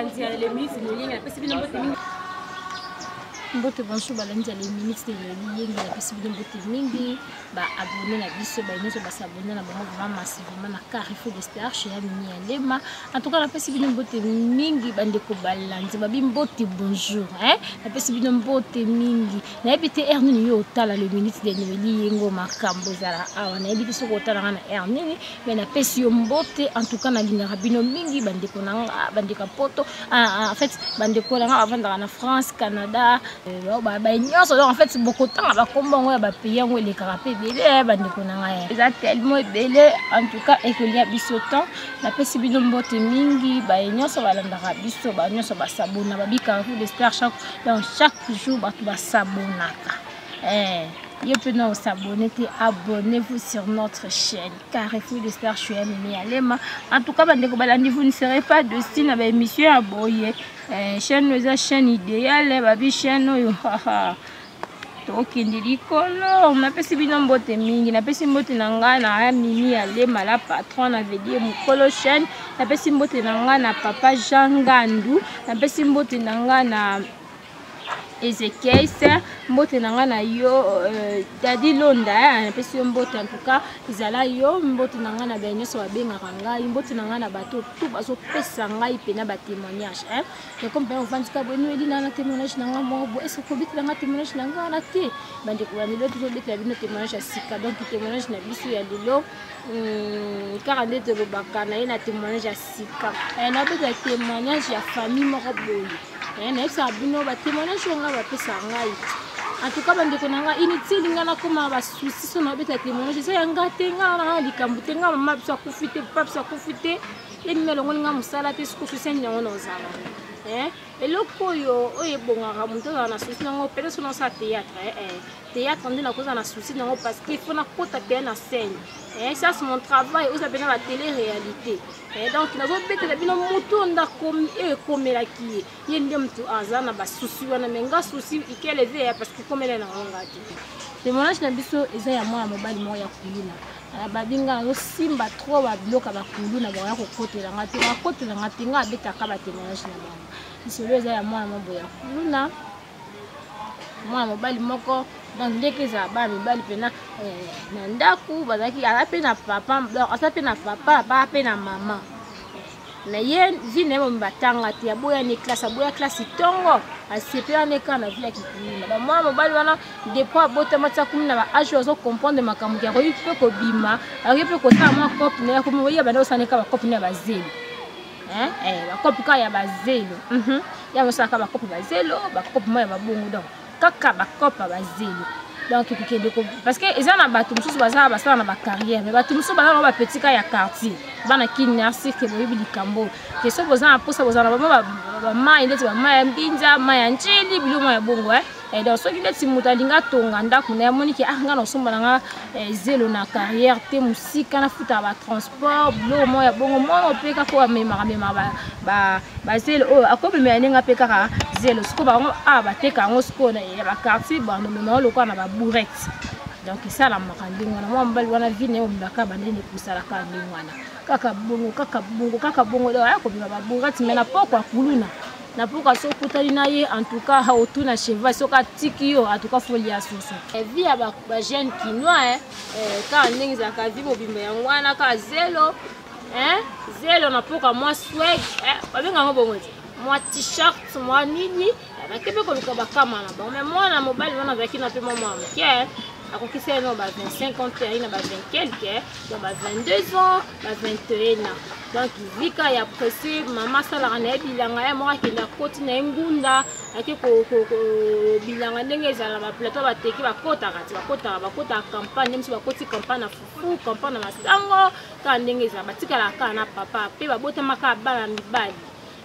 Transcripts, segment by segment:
balanzi les minutes de ligne parce que mbote bonjour balanzi les minutes de ligne parce que mbote mingi ba abonné na biso ba nyonso ba s'abonner na bango vraiment massivement na Carrefour de Star chez Amini Alema en tout cas na pesi bino mbote mingi bande ko balanzi ba mbote bonjour na pesi bino mbote mingi na ebite ernini yo tala le minutes de ligne makambo zala awa na ebite so ko tala na ernini mais na pesi yo mbote en tout cas na linga bino mingi bande ko nanga bande ka poto en fait bande ko nanga avant na France Canada en fait beaucoup de temps ba pays ngo les carapé belé bande ko nanga eza tellement belé en tout cas et que il y a biso temps na pesi bino mbote mingi ba nyonso balandaka biso ba nyonso ba sabona ba Carrefour de Star chaque jour ba sabonaka Yo pouvez vous abonner, abonnez-vous sur notre chaîne Carrefour de Star chez Amini Alema. En tout cas, vous ne serez pas de style avec émission à boyer. Chaîne nous a chaîne idéale, babi chaîne nous. Donc on a pas si bien mbote mingi, na pesi mbote nanga na Amini Alema la patron avait dit mukolo chaîne, na pesi mbote nanga na papa Jean Gandu, na pesi mbote nanga na Ezekiel mbote nanga na yo Daddy Londa na pesi mbote en tout cas izala yo mbote nanga na benyeso babenga ngai mbote nanga na bato tout bazo pesa ngai pena ba témoignage et comme ben on vend ka bonu eli na témoignage nanga mo bo est-ce que bit nanga témoignage nanga na te bande ko bamilo toujours bit la bino témoignage sika donc témoignage na biso ya lelo 42 de bakana ina témoignage sika na bit la témoignage ya famille moko boye na ça bino ba témoignage nga ba pesa ngai en tout cas bande ko nanga inutile ngana koma ba souci so na beta témoignage ça yanga te nga likambu te nga mama bisa kufite papa bisa kufite emelo nga musala te siku souci nyango no zala eloko yo oyebonga muntu na souci nango pele so na sa théâtre théâtre on dit na cause na souci nango parce qu'il faut na kota pe na scène ça c'est mon travail vous appelez la télé-réalité donc nazo bete la bino muto nda comme comme la qui yende mtu azana ba souci wana menga souci ikele ve parce que comme elle na ngati témoignage na biso eza ya mwa mobali mo ya kuluna babinga ngo simba trop ba bloka ba kuluna ba ya kokotela ngati ba kotela ngati nga beta ka ba témoignage na bango isolo eza ya mwa mbo ya kuluna mwa mobali moko donc dès que ça ba mibali pena na ndaku bazaki ala pena papa donc asa pena papa ba pena mama na ye vine mo batanga ti aboya ni classe aboya classe tongo asepela ne kana via kikuluna ba mwa mobali wana depuis bota matsa kumina ba age ozo comprendre makambo ya ko ipe ko bima ari pe ko sa mwa cop na ko mo ya bana osaneka ba cop na ba zelo ba cop ka ya ba zelo ya mo saka ba cop ba zelo ba cop mo ya ba bongo donc kaka ba cop ba zelo donc parce que ils en a battu mususu bazala basala na ba carrière mais battu mususu bazala na ba petit cas ya quartier bana kinasi ke boyebi likambo ke so bozana posa bozana ba mai ndeti ba mai mbinza mai ya njili bilimo ya bongo et donc soki ndeti mutalinga tonga ndako na yamoni ke nga no somba nga zelo na carrière te musika na futa ba transport bilo mo ya bongo mo peka ko mema ba zelo akobe me nenga peka ka zelo siko ba ba teka ngo siko na ba quartier ba no mema lokwa na ba bourrette donc ça la makandingo na mo mbali wana vine o mbaka bandene kusala ka ndingwana kaka bongo do ayako ba bourrette mena pokwa kuluna na pourquoi so kutali na ye en tout cas ha otuna cheval so ka tiki yo en tout cas folia soso vie ya ba jeune kinois ka ndingi za ka vie mobimba ya ngwana ka zelo zelo na pourquoi moi swag ba benga ngo bongo moi t-shirt moi nini ba kebe ko luka ba kama na ba mais moi na mobile wana za kina pe mama ok akokisa no ba 25 ans na ba 20 quelque donc ba 22 ans ba 21 ans donc vika ya pressé mama sala na bilanga ya mo akenda koti na ngunda ake ko bilanga ndenge za ba plateau ba teki ba kota campagne msi ba koti campagne na fufu campagne na masango ka ndenge za batika la kana papa pe ba bota maka bana mibali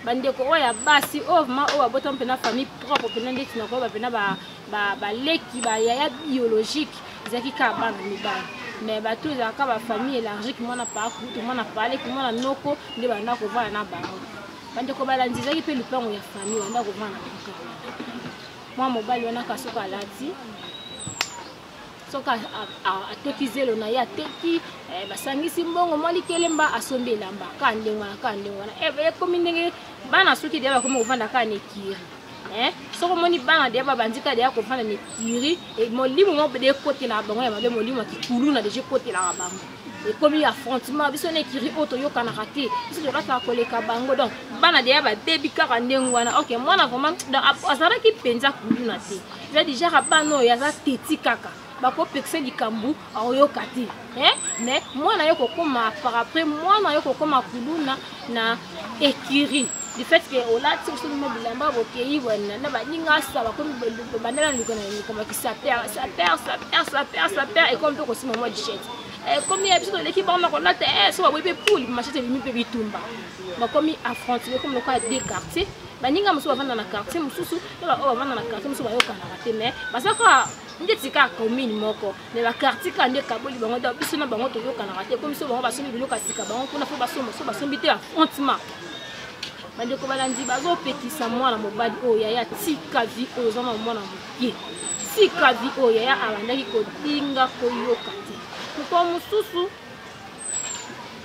bandeko oya basi ma o bota mpena famille propre pena ndeti na ko ba pena ba leki ba ya biologique zaki ka bana mibali mais bato za ka ba famille élargique mona pa kutu mona pale ki mona noko nde banda ko vana na bango bandeko balandi zaki pe lupango ya famille banda ko vana na bango mwa mobali wana kasoka lati soka atoki zelo na ya teki basangisi mbongo mwali kelemba asombe lamba kande wana komi ndenge bana soki dia bakomi kovanda ka nekiri soko moni bana dia babandika dia kovanda nekiri molimo mo de côté na bango ya mabe molimo kitulu na deje côté la bango komi affrontement biso nekiri oto yokana raté biso de rata koleka bango donc bana dia ba debi kaka ndengo wana OK mwana vraiment azara ki penza kuluna te za déjà rabano ya za teti kaka bako pexel likambu ayoka te mais mwana yo kokoma par après mwana yo kokoma kuluna na ekiri du fait que au là tu sur le bilamba bokei wana na baninga sa bakomi bandela likona ni comme qui ça perd et comme ko sima moi dichette comme il y a biso l'équipe on a te so ba bebe poule machete mi pe bitumba bakomi affronter comme le cas des quartiers baninga muso bavanda na quartier mususu ba bavanda na quartier muso bayoka na raté mais basaka ndetika commune moko ne ba quartier ka nde kaboli bango da biso na bango to yoka na raté comme so bango basoni biloka sika bango kuna fo basomo so basombite affrontement bande ko balandi bazo petisa mwana mobali o yaya tika vi o zama mwana mokie tika vi o yaya abandaki ko dinga ko yoka te ko mususu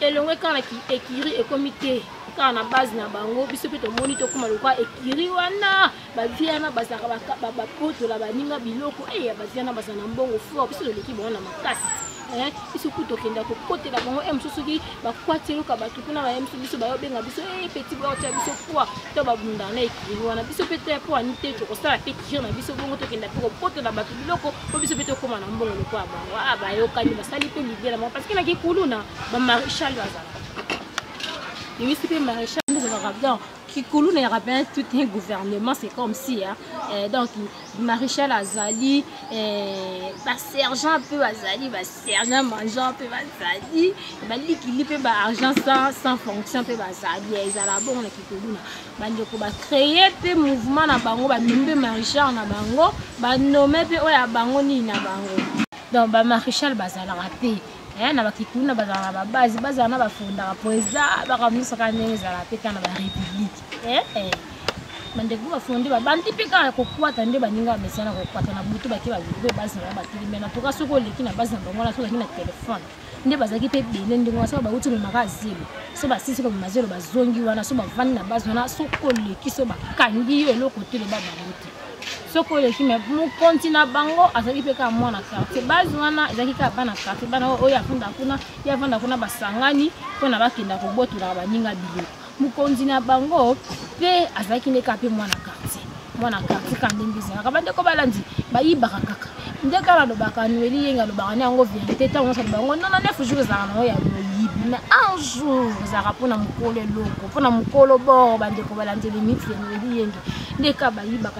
elongwe kana ki ekiri e comité kana base na bango biso pe to moni to kuma lokwa ekiri wana ba viana bazaka ba poto la baninga biloko ya baziana bazana mbongo fo biso leki bona makasi biso kuto kenda ko kote la bango msusuki ba kwatelo ka batu kuna ba biso ba yobenga biso petit boy ta biso kwa to ba bunda na ekiri wana biso pe te po anite to ko sala pe kiri na biso bongo to kenda ko poto la batu biloko ko biso pe to kuma na mbongo lokwa bango ba yoka ni basali pe libela parce que na ki kuluna ba maréchal bazala oui c'est maréchal nous avons Kikulu ne rappelle tout un gouvernement, c'est comme si donc maréchal Azali, sergent peu Azali, sergent mangeant peu Azali, l'équilibre peut argent sans fonction peu Azali, ils ont la bonne Kikulu na, donc ba créer peu mouvement na bango, ba nommer maréchal na bango, ba nommer peu oya bango ni na bango, donc ba maréchal bazala raté. Na bakikulu na bazana ba base bazana ba fondara poeza ba kamisa kanenge za la peka na ba république bande ko fondi ba bandi peka ko kwata nde baninga mesana ko kwata na butu ba ke ba zibe base na ba tili mena to ka soko leki na base na bango na so na telefone nde bazaki pe bele nde ngwa so ba uti mu magazine so ba sisi ko mazelo ba zongi wana so ba vandi na base na soko leki so ba kangi yo eloko tele ba baruti soko leki me mu kontina bango azaki peka mwana quartier base wana azaki ka bana quartier bana oya funda kuna basangani pona bakinda ko botula baninga bilo mu kontina bango pe azaki ne ka pe mwana quartier kandi mbizana kabande ko balandi bayiba kaka ndeka la lobaka nweli yenga lobaka ne yango vérité ta on sa bango non 9 jours za na ya yibi mais un jour za rapona mukolo loko pona mukolo bo bande ko balandi limite nweli yenga ndeka bayiba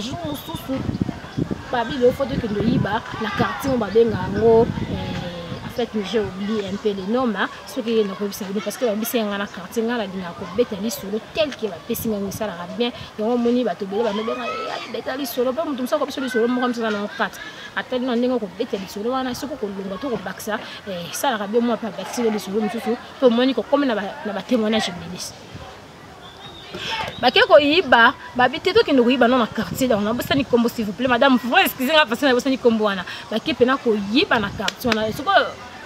jour mususu babi le faut que ndo yiba na quartier on babenga ngo en fait j'ai oublié un peu les noms ce qui est no ko parce que babi senga na quartier ngala dina ko betali solo tel que ba pesinga ngisala bien yango moni bato bele ba no benga betali solo ba mutumsa ko biso solo mo kamsa na 4 atali no ndenge ko betali solo wana soko ko longa to ko baksa sala bien moi pa baksa le solo mususu to moni ko comme na ba témoignage ministre bakeko yiba babite to kindo yiba na quartier donc na bosani kombo s'il vous plaît madame vous excusez-moi parce que na bosani kombo wana bakepe na ko yiba na quartier wana soko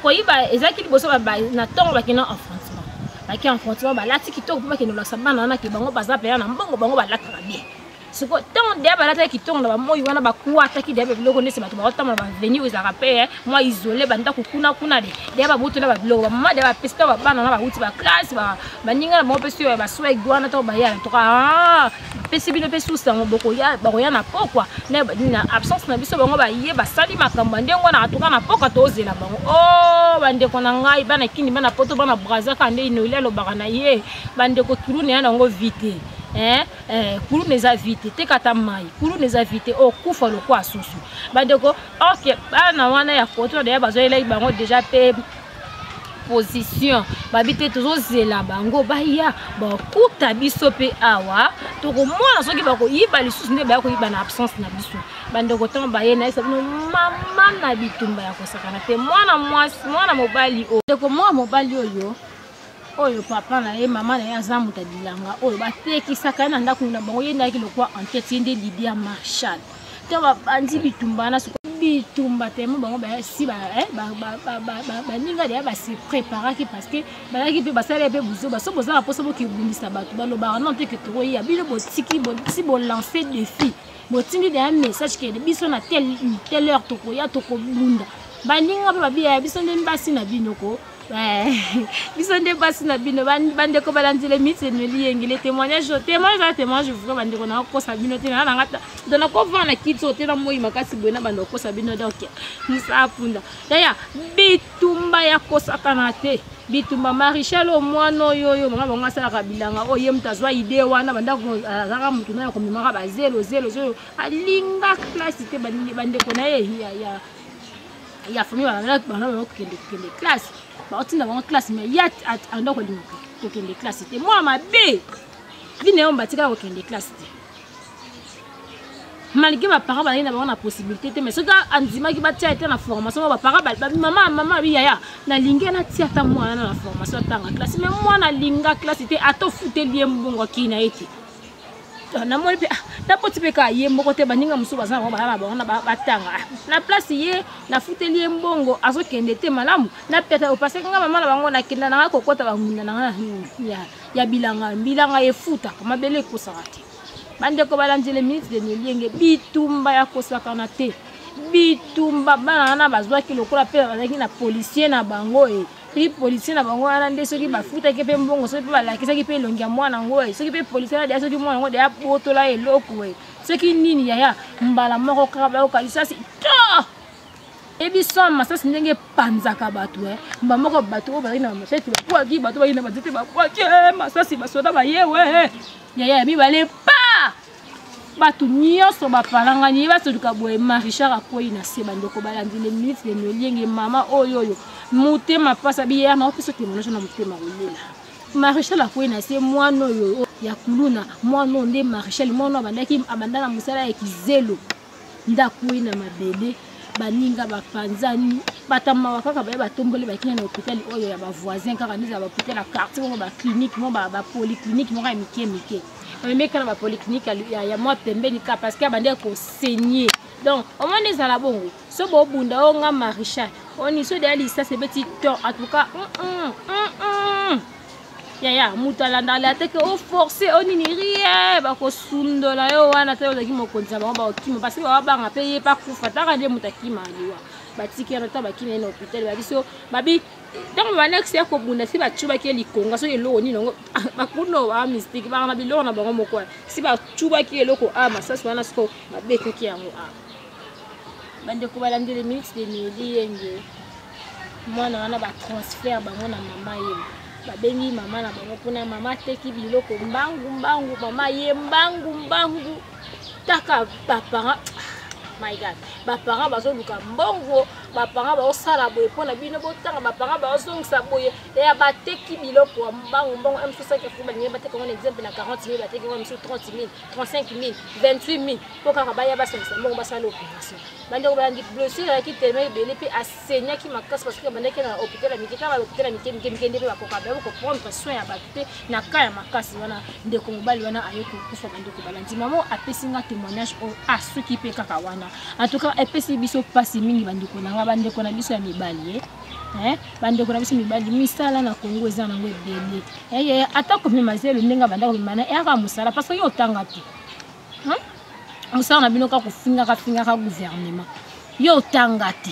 ko yiba ezaki liboso ba na tongo bakina affrontement baki affrontement ba lati kitoko pa kino la sabana na ki bango baza pe na mbongo bango ba lata bien soko tant de ba lata kitoko na ba moyi wana ba kuata ki de biloko nese bato ba otama ba venir aux arapé moi isolé banda ko kuna de ba butu na ba biloko ba mama de ba pesta ba bana na ba uti ba classe ba ninga na mo pesi ba swag wana to ba ya to ka pesi bino pesu sango boko ya ba ya na pokwa na absence na biso bango ba ye ba sali makambo ndengo na atoka na poka to zela bango bande ko na ngai bana kini bana poto bana braza ka nde ino lelo ba na ye bande ko kirune ya ngo vite kulu neza vite te kata mai kulu neza vite kufa lo kwa susu bandeko OK bana wana ya koto de bazo ele bango déjà pe position babite toujours zela bango baya ba kuta biso pe awa to ko mona soki ba ko yiba lisusu nde ba ko yiba na absence na biso bandeko to ba ye na isa mama na bitumba ya kosakana te mwana mobali ko mwana mobali oyo papa na ye mama na ye azamu tabilanga oyo batekisaka na ndako na bango yenda ki lokwa enquête nde Lydia Marshall to ba bandi bitumbana bitumba tellement bango ba si ba ninga dia ba se préparer ki parce que ba ki pe ba sala pe buzo ba so boza poso bo ki bundisa bato ba lo ba non te que to ya bino bo tiki bo si bo lancer défi bo tindi de un message que biso na telle heure to ko ya to ko bunda ba ninga ba bia biso nde mbasi na bino ko biso nde basi na bino bande ko balanzile mitse no liengi les témoignages vraiment bande ko na ko sabino te na ngata dona ko vana kitso te na moyi makasi bona bande ko sabino donc musa punda ya bitumba ya kosakana te bitumba Marichal o mwana oyo mama bonga sala kabilanga o ye mutazwa idée wana banda ko zaka mutu na ko mimaka ba 0 alinga classe te bande ko na ye ya famille bana ko kende classe ba otinda ba classe mais ya ando ko linga ko kende classe te moi ma be bine on batika ko kende classe te malgré ma parents ba ina ba na possibilité te mais ce gars anzima ki batia été na formation ba parents ba maman bi ya na linga na tia ta moi na formation tanga classe mais moi na linga classe te ato fute lié mbongo ki na été na moi pe na poti pe ka ye mboko te baninga musuba za ba batanga na place ye na fute lié mbongo azo kende te malamu na peta o passer nga mama na bango na kinda na kokota bangunda na ya bilanga ye futa kama bele ko sarati bande ko balanzile minutes de lienge bitumba ya kosakana te bitumba bana na bazwa ki lokola pe bazaki na policier na bango pri policier na bango ana nde soki bafuta ke pe mbongo soki balakisa ki pe longia mwana ngo soki pe policier na dia soki mwana ngo dia botola eloko soki nini ya mbala moko kaka ba okalisa si to ebiso masasi ndenge panzaka bato mba moko bato ba ina machete ba kwa ki bato ba ina bazete ba kwa ke masasi basoda ba yewe ya mi bale pa bato nyonso bapalanga ni basoduka boye Marichal akoyi na se bandeko balandile minutes de lienge mama oyo mutema pasa biya na opiso témoignage na mutema kolela Marichal akoyi na se mwana oyo ya kuluna mwana nde Marichal mwana bandaki abandana musala ya kizelo ndakoyi na mabele baninga bapanzani batama kaka ba batombole bakina na hôpital oyo ya ba voisin kaka ndiza ba hôpital la quartier mo ba clinique mo ba polyclinique mo ka mike mais kana ba polyclinique ya moi pembeni ka parce que bande ko saigner donc au moins les ala bongo so bo bunda o nga Marichal on iso de ali ça c'est petit temps en tout cas ya mutalanda la te que o forcer on ni rien ba ko sundola yo wana te ozaki mokonza ba okimo parce que ba banga payer pas kufa ta kande mutakima aliwa batikera ta bakina na hôpital ba biso babi donc ba next ya ko bunda si ba chuba ke likonga so elo ni nongo bakuno wa mystique ba na bilona ba ngomoko si ba chuba ke eloko masasi wana siko ba beke ki yango bande ko balandele minutes de lienge mwana wana ba transfert ba mona mama yema babengi mama na bango pona mama teki biloko mbangu mama ye mbangu taka papa my god bapara bazo luka mbongo bapara ba osala boye pona bino botanga bapara ba osongisa boye ya bateki biloko mbongo M5 fuba ni bateka on exemple na 40 000 bateki on 30 000 35 000 28 000 poka baya basongisa mbongo basala opération bande ko bandi blessure ya kiteme bele pe asenya ki makasi parce que bande ke na hôpital ya mikita ba hôpital ya mikende pe bakoka ba ko prendre soin ya batte na kaya makasi wana ndeko mobali wana ayeko kufa bande ko balandi mamo apesinga témoignage o asuki pe kaka wana en tout cas epesi biso pasi mingi bandeko nanga bandeko na biso ya mibali bandeko na biso mibali misala na Kongo eza nango ebele atako mema zelo ndenga bandako mema eka musala parce que yo tanga te musala na bino ka kofinga ka gouvernement yo tanga te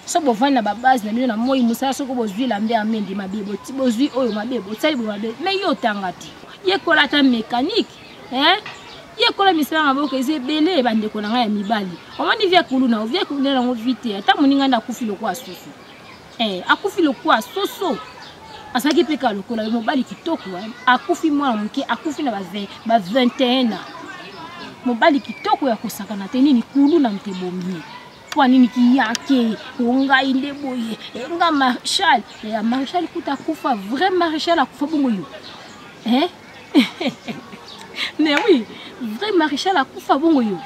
so bovani na babase na bino na moi musala soko bozwi lambe amende mabebo ti bozwi oyo mabebo tsali bo mabebo mais yo tanga te yekola ta mécanique yekola misala maboko ezebele bandeko na nga ya mibali omoni via kuluna ovia kuluna nango vite ata moninga nda akufi lokwa soso akufi lokwa soso asaki peka lokola mobali kitoko akufi mwana moke akufi na ba 21 mobali kitoko ya kosakana te nini kuluna mtebombi kwa nini kiyake ngai nde boye nga Marichal ya Marichal kuta kufa vrai Marichal akufa bongo yo mais oui vrai Marichal akufa bongo yo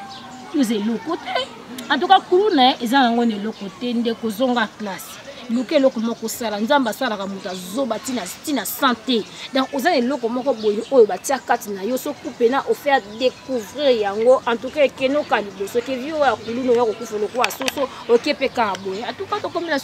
c'est le côté en tout cas kuluna eza nango ne le côté nde kozonga classe luke eloko moko sala nzamba sala ka muta zoba tina santé donc oza eloko moko boye oyo batia kati na yo so couper na offert découvrir yango en tout cas keno ka liboso ke vio ya kulunu ya kokufa lokwa soso okepeka boye en tout cas to comme la